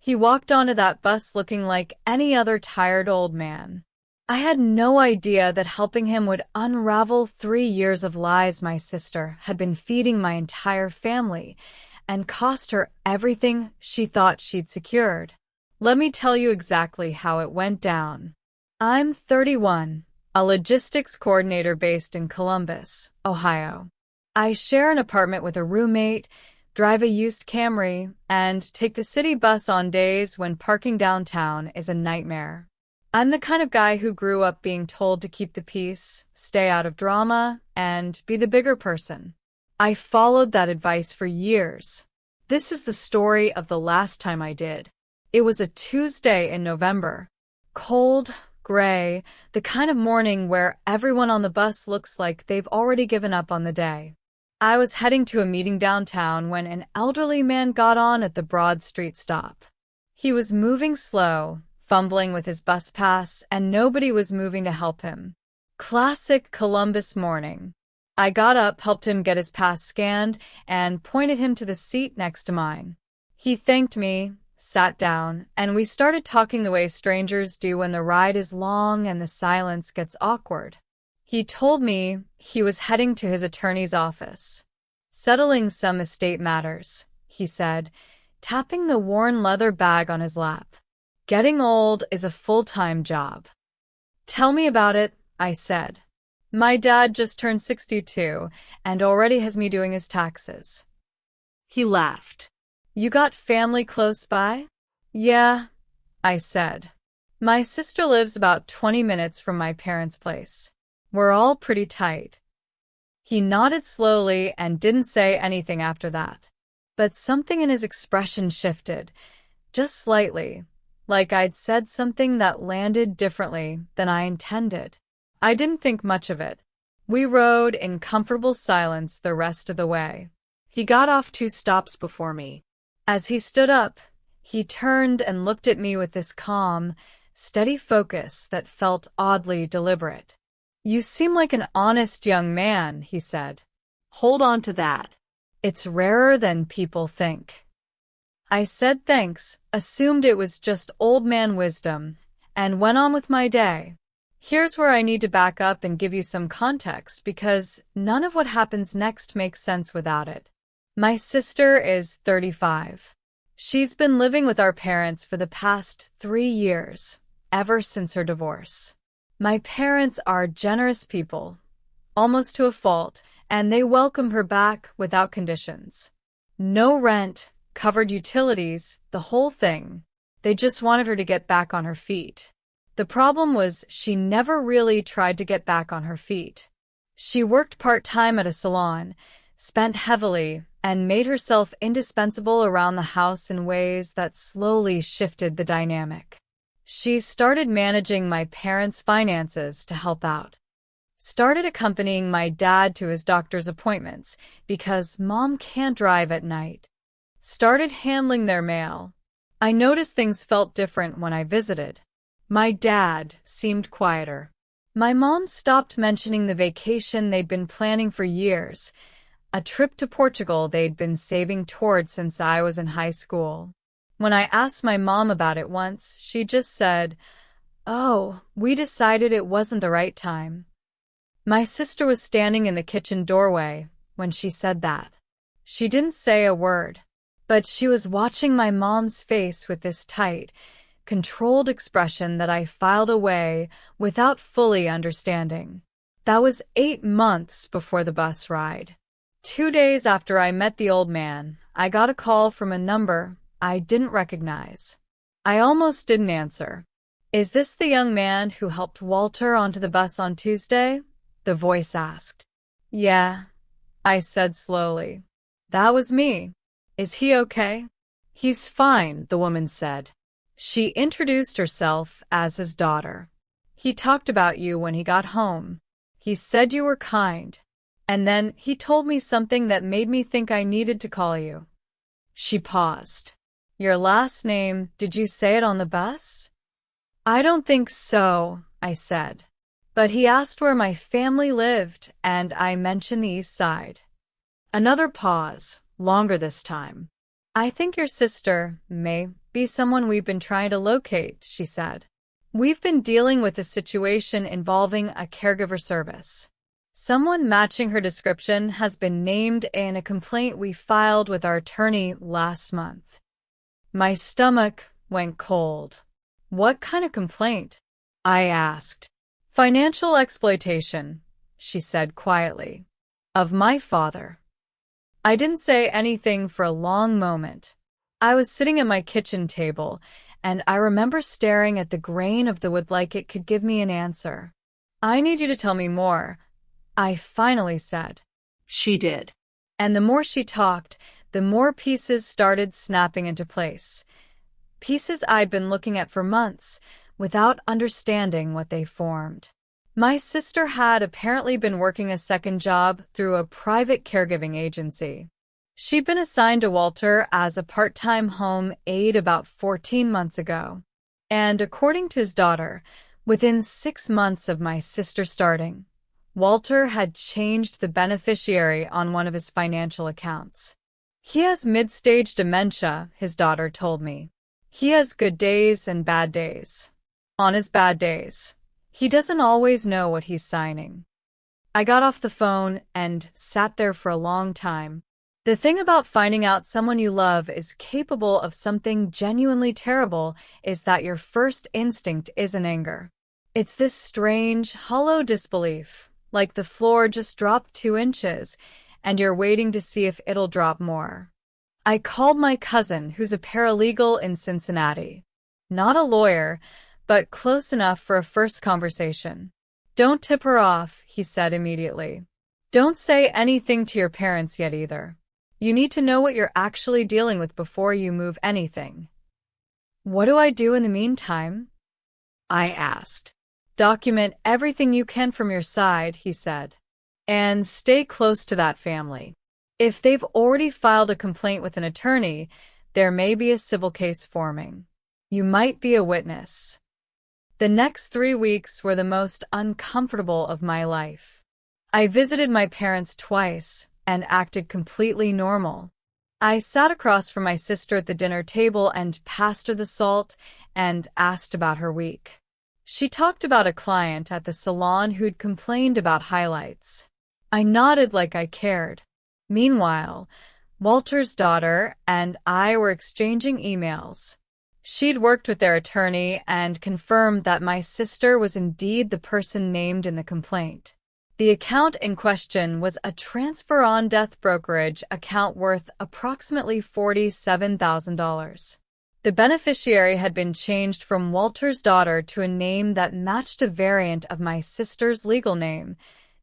He walked onto that bus looking like any other tired old man. I had no idea that helping him would unravel 3 years of lies my sister had been feeding my entire family and cost her everything she thought she'd secured. Let me tell you exactly how it went down. I'm 31, a logistics coordinator based in Columbus, Ohio. I share an apartment with a roommate, drive a used Camry, and take the city bus on days when parking downtown is a nightmare. I'm the kind of guy who grew up being told to keep the peace, stay out of drama, and be the bigger person. I followed that advice for years. This is the story of the last time I did. It was a Tuesday in November. Cold, gray, the kind of morning where everyone on the bus looks like they've already given up on the day. I was heading to a meeting downtown when an elderly man got on at the Broad Street stop. He was moving slow, fumbling with his bus pass, and nobody was moving to help him. Classic Columbus morning. I got up, helped him get his pass scanned, and pointed him to the seat next to mine. He thanked me, sat down, and we started talking the way strangers do when the ride is long and the silence gets awkward. He told me he was heading to his attorney's office. Settling some estate matters, he said, tapping the worn leather bag on his lap. Getting old is a full-time job. Tell me about it, I said. My dad just turned 62 and already has me doing his taxes. He laughed. You got family close by? Yeah, I said. My sister lives about 20 minutes from my parents' place. We're all pretty tight. He nodded slowly and didn't say anything after that. But something in his expression shifted, just slightly, like I'd said something that landed differently than I intended. I didn't think much of it. We rode in comfortable silence the rest of the way. He got off 2 stops before me. As he stood up, he turned and looked at me with this calm, steady focus that felt oddly deliberate. You seem like an honest young man, he said. Hold on to that. It's rarer than people think. I said thanks, assumed it was just old man wisdom, and went on with my day. Here's where I need to back up and give you some context because none of what happens next makes sense without it. My sister is 35. She's been living with our parents for the past 3 years, ever since her divorce. My parents are generous people, almost to a fault, and they welcome her back without conditions. No rent, covered utilities, the whole thing. They just wanted her to get back on her feet. The problem was she never really tried to get back on her feet. She worked part-time at a salon, spent heavily, and made herself indispensable around the house in ways that slowly shifted the dynamic. She started managing my parents' finances to help out. Started accompanying my dad to his doctor's appointments because mom can't drive at night. Started handling their mail. I noticed things felt different when I visited. My dad seemed quieter. My mom stopped mentioning the vacation they'd been planning for years, a trip to Portugal they'd been saving toward since I was in high school. When I asked my mom about it once, she just said, "Oh, we decided it wasn't the right time." My sister was standing in the kitchen doorway when she said that. She didn't say a word, but she was watching my mom's face with this tight, controlled expression that I filed away without fully understanding. That was 8 months before the bus ride. 2 days after I met the old man, I got a call from a number I didn't recognize. I almost didn't answer. Is this the young man who helped Walter onto the bus on Tuesday? The voice asked. Yeah, I said slowly. That was me. Is he okay? He's fine, the woman said. She introduced herself as his daughter. He talked about you when he got home. He said you were kind. And then he told me something that made me think I needed to call you. She paused. Your last name, did you say it on the bus? I don't think so, I said. But he asked where my family lived, and I mentioned the East Side. Another pause, longer this time. I think your sister may be someone we've been trying to locate, she said. We've been dealing with a situation involving a caregiver service. Someone matching her description has been named in a complaint we filed with our attorney last month. My stomach went cold. What kind of complaint? I asked. Financial exploitation, she said quietly. Of my father. I didn't say anything for a long moment. I was sitting at my kitchen table, and I remember staring at the grain of the wood like it could give me an answer. I need you to tell me more, I finally said. She did. And the more she talked, the more pieces started snapping into place. Pieces I'd been looking at for months, without understanding what they formed. My sister had apparently been working a second job through a private caregiving agency. She'd been assigned to Walter as a part-time home aide about 14 months ago. And according to his daughter, within 6 months of my sister starting, Walter had changed the beneficiary on one of his financial accounts. He has mid-stage dementia, his daughter told me. He has good days and bad days. On his bad days, he doesn't always know what he's signing. I got off the phone and sat there for a long time. The thing about finding out someone you love is capable of something genuinely terrible is that your first instinct isn't anger. It's this strange, hollow disbelief, like the floor just dropped 2 inches, and you're waiting to see if it'll drop more. I called my cousin, who's a paralegal in Cincinnati. Not a lawyer, but close enough for a first conversation. Don't tip her off, he said immediately. Don't say anything to your parents yet either. You need to know what you're actually dealing with before you move anything. What do I do in the meantime? I asked. Document everything you can from your side, he said. And stay close to that family. If they've already filed a complaint with an attorney, there may be a civil case forming. You might be a witness. The next 3 weeks were the most uncomfortable of my life. I visited my parents twice and acted completely normal. I sat across from my sister at the dinner table and passed her the salt and asked about her week. She talked about a client at the salon who'd complained about highlights. I nodded like I cared. Meanwhile, Walter's daughter and I were exchanging emails. She'd worked with their attorney and confirmed that my sister was indeed the person named in the complaint. The account in question was a transfer-on-death brokerage account worth approximately $47,000. The beneficiary had been changed from Walter's daughter to a name that matched a variant of my sister's legal name.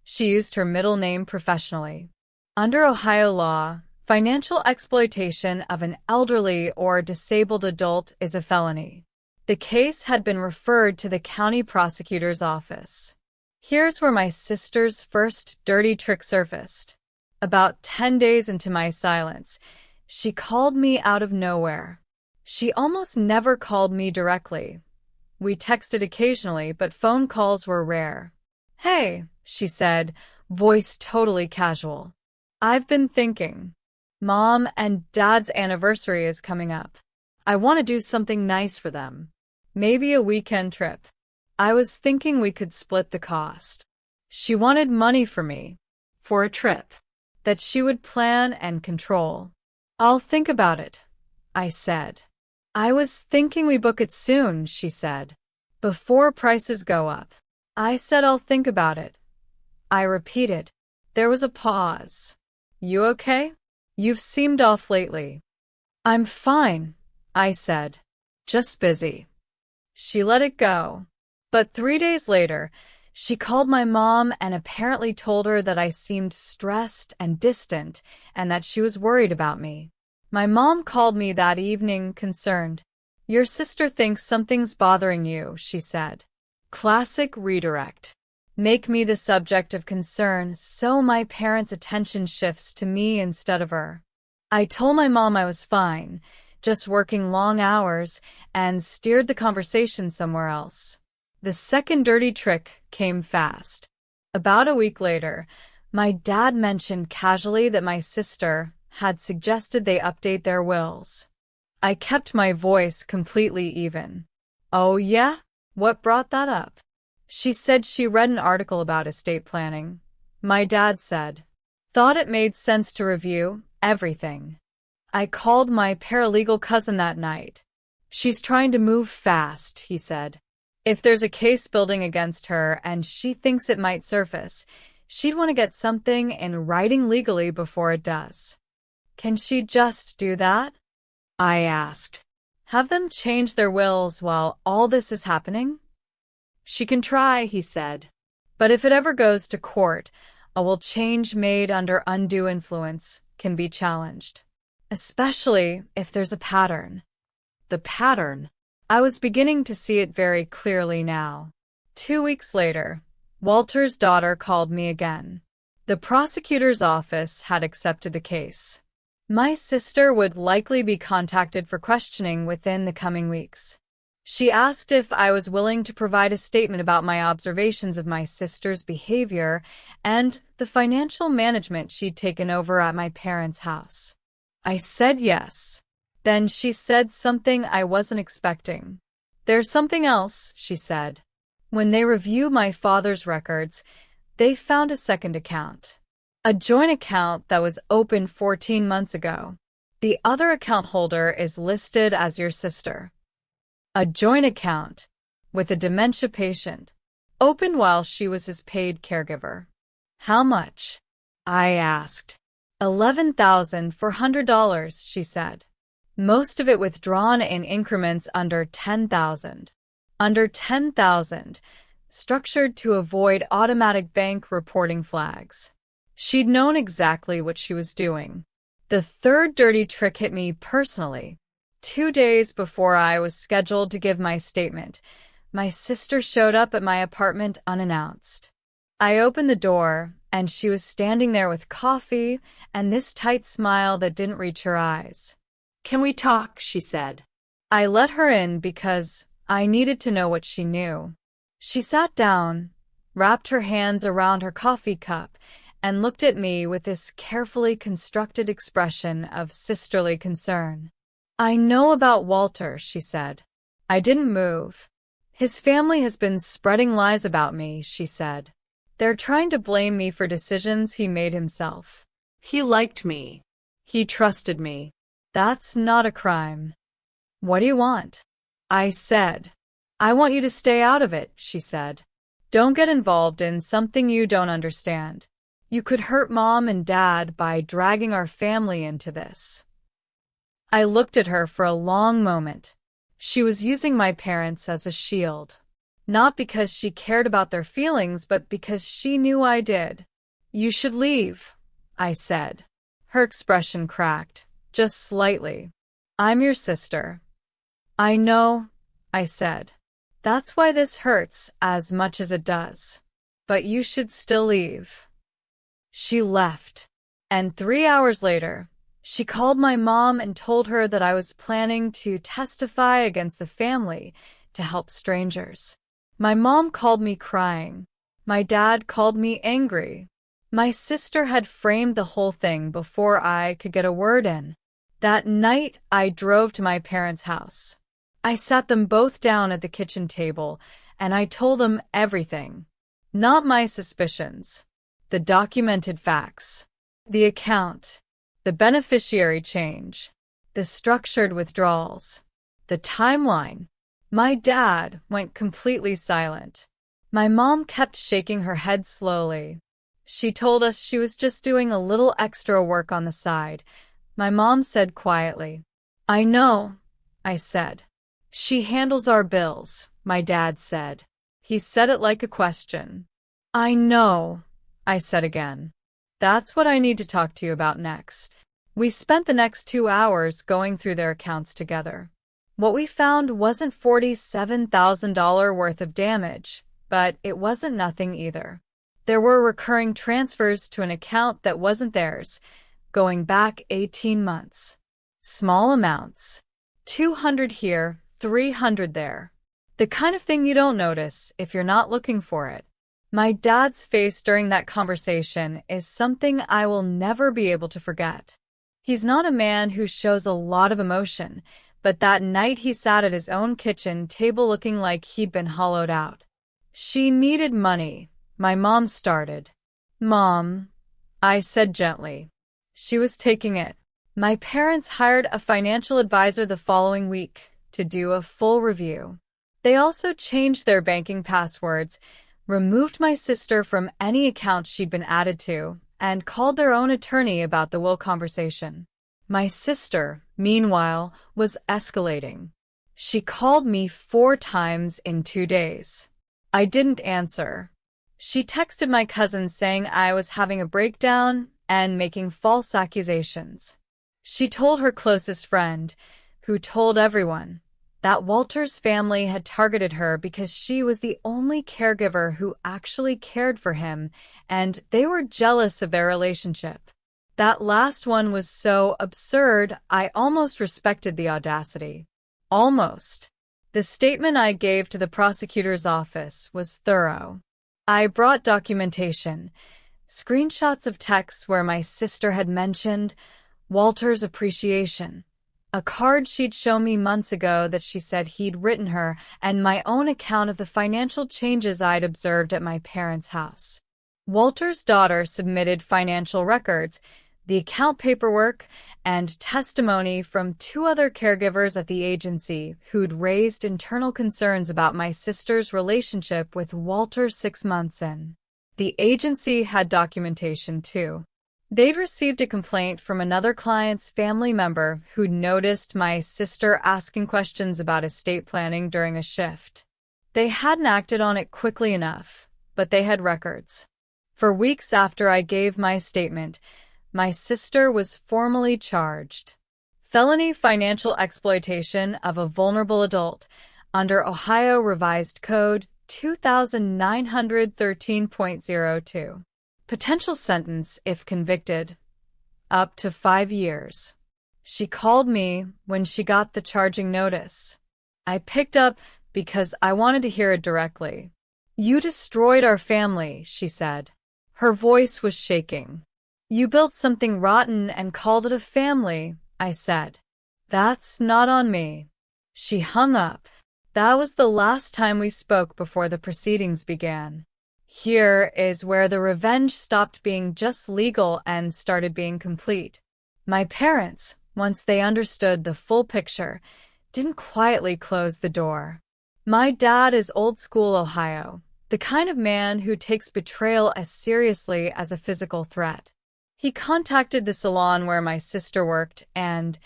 She used her middle name professionally. Under Ohio law, financial exploitation of an elderly or disabled adult is a felony. The case had been referred to the county prosecutor's office. Here's where my sister's first dirty trick surfaced. About 10 days into my silence, she called me out of nowhere. She almost never called me directly. We texted occasionally, but phone calls were rare. Hey, she said, voice totally casual. I've been thinking. Mom and Dad's anniversary is coming up. I want to do something nice for them. Maybe a weekend trip. I was thinking we could split the cost. She wanted money for me. For a trip. That she would plan and control. I'll think about it, I said. I was thinking we book it soon, she said. Before prices go up. I said I'll think about it. I repeated. There was a pause. You okay? You've seemed off lately. I'm fine, I said. Just busy. She let it go. But 3 days later, she called my mom and apparently told her that I seemed stressed and distant and that she was worried about me. My mom called me that evening, concerned. Your sister thinks something's bothering you, she said. Classic redirect. Make me the subject of concern so my parents' attention shifts to me instead of her. I told my mom I was fine, just working long hours, and steered the conversation somewhere else. The second dirty trick came fast. About a week later, my dad mentioned casually that my sister had suggested they update their wills. I kept my voice completely even. Oh yeah? What brought that up? She said she read an article about estate planning. My dad said. Thought it made sense to review everything. I called my paralegal cousin that night. She's trying to move fast, he said. If there's a case building against her and she thinks it might surface, she'd want to get something in writing legally before it does. Can she just do that? I asked. Have them change their wills while all this is happening? She can try, he said. But if it ever goes to court, a will change made under undue influence can be challenged. Especially if there's a pattern. The pattern. I was beginning to see it very clearly now. 2 weeks later, Walter's daughter called me again. The prosecutor's office had accepted the case. My sister would likely be contacted for questioning within the coming weeks. She asked if I was willing to provide a statement about my observations of my sister's behavior and the financial management she'd taken over at my parents' house. I said yes. Then she said something I wasn't expecting. There's something else, she said. When they reviewed my father's records, they found a second account. A joint account that was opened 14 months ago. The other account holder is listed as your sister. A joint account with a dementia patient, opened while she was his paid caregiver. How much? I asked. $11,400, she said. Most of it withdrawn in increments under $10,000. Under $10,000, structured to avoid automatic bank reporting flags. She'd known exactly what she was doing. The third dirty trick hit me personally. 2 days before I was scheduled to give my statement, my sister showed up at my apartment unannounced. I opened the door, and she was standing there with coffee and this tight smile that didn't reach her eyes. Can we talk? She said. I let her in because I needed to know what she knew. She sat down, wrapped her hands around her coffee cup, and looked at me with this carefully constructed expression of sisterly concern. I know about Walter, she said. I didn't move. His family has been spreading lies about me, she said. They're trying to blame me for decisions he made himself. He liked me. He trusted me. That's not a crime. What do you want? I said. I want you to stay out of it, she said. Don't get involved in something you don't understand. You could hurt Mom and Dad by dragging our family into this. I looked at her for a long moment. She was using my parents as a shield. Not because she cared about their feelings, but because she knew I did. You should leave, I said. Her expression cracked, just slightly. I'm your sister. I know, I said. That's why this hurts as much as it does. But you should still leave. She left. And 3 hours later, she called my mom and told her that I was planning to testify against the family to help strangers. My mom called me crying. My dad called me angry. My sister had framed the whole thing before I could get a word in. That night, I drove to my parents' house. I sat them both down at the kitchen table, and I told them everything. Not my suspicions. The documented facts. The account. The beneficiary change. The structured withdrawals. The timeline. My dad went completely silent. My mom kept shaking her head slowly. She told us she was just doing a little extra work on the side. My mom said quietly, I know, I said. She handles our bills, my dad said. He said it like a question. I know, I said again. That's what I need to talk to you about next. We spent the next 2 hours going through their accounts together. What we found wasn't $47,000 worth of damage, but it wasn't nothing either. There were recurring transfers to an account that wasn't theirs, going back 18 months. Small amounts. 200 here, 300 there. The kind of thing you don't notice if you're not looking for it. My dad's face during that conversation is something I will never be able to forget. He's not a man who shows a lot of emotion, but that night he sat at his own kitchen table looking like he'd been hollowed out. She needed money. My mom started. "Mom," I said gently. She was taking it. My parents hired a financial advisor the following week to do a full review. They also changed their banking passwords, removed my sister from any account she'd been added to, and called their own attorney about the will conversation. My sister, meanwhile, was escalating. She called me 4 times in 2 days. I didn't answer. She texted my cousin saying I was having a breakdown and making false accusations. She told her closest friend, who told everyone, that Walter's family had targeted her because she was the only caregiver who actually cared for him, and they were jealous of their relationship. That last one was so absurd, I almost respected the audacity. Almost. The statement I gave to the prosecutor's office was thorough. I brought documentation, screenshots of texts where my sister had mentioned Walter's appreciation, a card she'd shown me months ago that she said he'd written her, and my own account of the financial changes I'd observed at my parents' house. Walter's daughter submitted financial records, the account paperwork, and testimony from 2 other caregivers at the agency who'd raised internal concerns about my sister's relationship with Walter 6 months in. The agency had documentation too. They'd received a complaint from another client's family member who'd noticed my sister asking questions about estate planning during a shift. They hadn't acted on it quickly enough, but they had records. For weeks after I gave my statement, my sister was formally charged. Felony financial exploitation of a vulnerable adult under Ohio Revised Code 2913.02. Potential sentence, if convicted, up to 5 years. She called me when she got the charging notice. I picked up because I wanted to hear it directly. "You destroyed our family," she said. Her voice was shaking. "You built something rotten and called it a family," I said. "That's not on me." She hung up. That was the last time we spoke before the proceedings began. Here is where the revenge stopped being just legal and started being complete. My parents, once they understood the full picture, didn't quietly close the door. My dad is old school Ohio, the kind of man who takes betrayal as seriously as a physical threat. He contacted the salon where my sister worked and,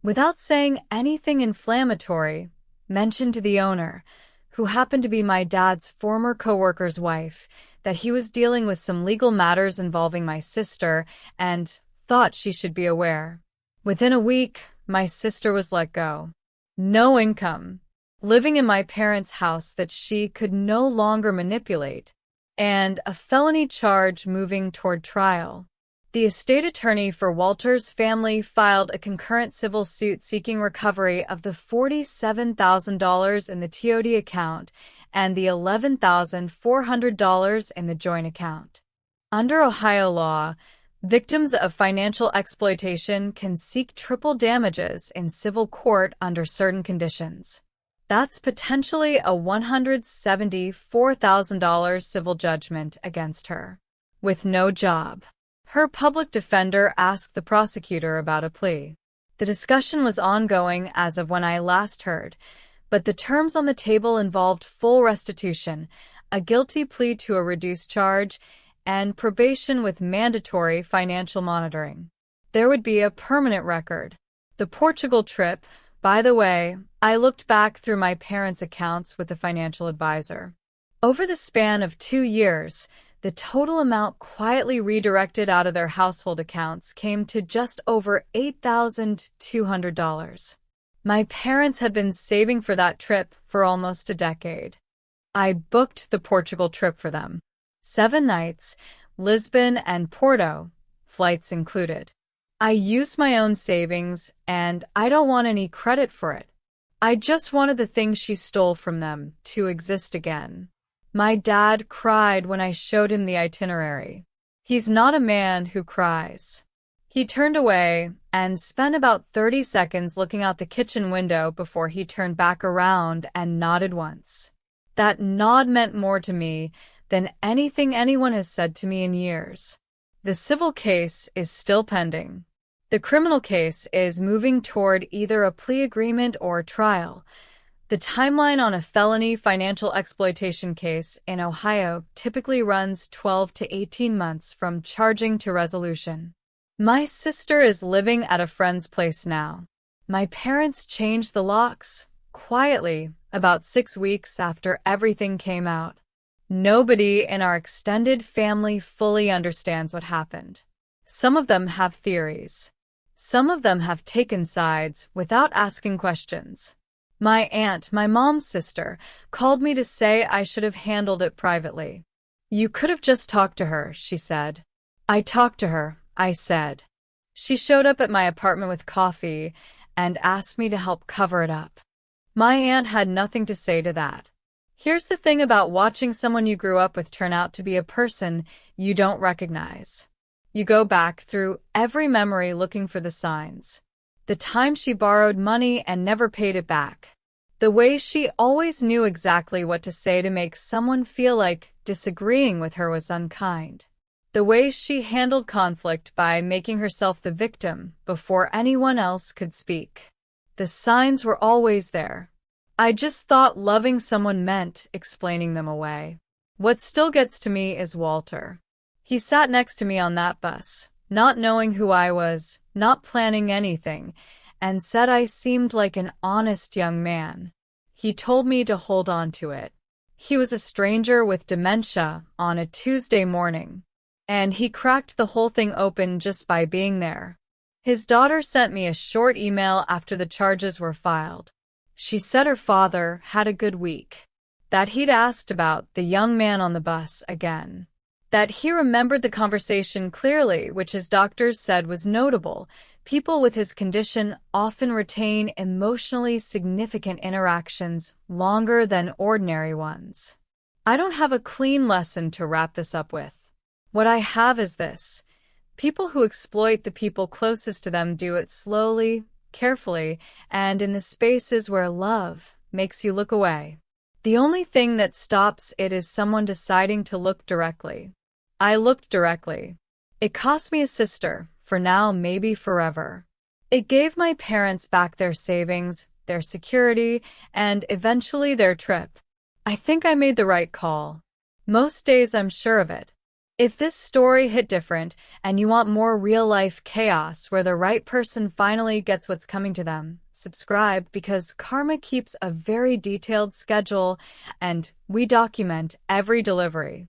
without saying anything inflammatory, mentioned to the owner, who happened to be my dad's former coworker's wife, that he was dealing with some legal matters involving my sister and thought she should be aware. Within a week, my sister was let go. No income, living in my parents' house that she could no longer manipulate, and a felony charge moving toward trial. The estate attorney for Walter's family filed a concurrent civil suit seeking recovery of the $47,000 in the TOD account and the $11,400 in the joint account. Under Ohio law, victims of financial exploitation can seek triple damages in civil court under certain conditions. That's potentially a $174,000 civil judgment against her. With no job. Her public defender asked the prosecutor about a plea. The discussion was ongoing as of when I last heard, but the terms on the table involved full restitution, a guilty plea to a reduced charge, and probation with mandatory financial monitoring. There would be a permanent record. The Portugal trip, by the way, I looked back through my parents' accounts with the financial advisor. Over the span of 2 years, the total amount quietly redirected out of their household accounts came to just over $8,200. My parents had been saving for that trip for almost a decade. I booked the Portugal trip for them. 7 nights, Lisbon and Porto, flights included. I used my own savings, and I don't want any credit for it. I just wanted the things she stole from them to exist again. My dad cried when I showed him the itinerary. He's not a man who cries. He turned away and spent about 30 seconds looking out the kitchen window before he turned back around and nodded once. That nod meant more to me than anything anyone has said to me in years. The civil case is still pending. The criminal case is moving toward either a plea agreement or trial. The timeline on a felony financial exploitation case in Ohio typically runs 12 to 18 months from charging to resolution. My sister is living at a friend's place now. My parents changed the locks, quietly, about 6 weeks after everything came out. Nobody in our extended family fully understands what happened. Some of them have theories. Some of them have taken sides without asking questions. My aunt, my mom's sister, called me to say I should have handled it privately. "You could have just talked to her," she said. "I talked to her," I said. She showed up at my apartment with coffee and asked me to help cover it up. My aunt had nothing to say to that. Here's the thing about watching someone you grew up with turn out to be a person you don't recognize. You go back through every memory looking for the signs. The time she borrowed money and never paid it back. The way she always knew exactly what to say to make someone feel like disagreeing with her was unkind. The way she handled conflict by making herself the victim before anyone else could speak. The signs were always there. I just thought loving someone meant explaining them away. What still gets to me is Walter. He sat next to me on that bus, not knowing who I was, not planning anything, and said I seemed like an honest young man. He told me to hold on to it. He was a stranger with dementia on a Tuesday morning, and he cracked the whole thing open just by being there. His daughter sent me a short email after the charges were filed. She said her father had a good week, that he'd asked about the young man on the bus again, that he remembered the conversation clearly, which his doctors said was notable. People with his condition often retain emotionally significant interactions longer than ordinary ones. I don't have a clean lesson to wrap this up with. What I have is this. People who exploit the people closest to them do it slowly, carefully, and in the spaces where love makes you look away. The only thing that stops it is someone deciding to look directly. I looked directly. It cost me a sister, for now, maybe forever. It gave my parents back their savings, their security, and eventually their trip. I think I made the right call. Most days I'm sure of it. If this story hit different and you want more real-life chaos where the right person finally gets what's coming to them, subscribe because Karma keeps a very detailed schedule and we document every delivery.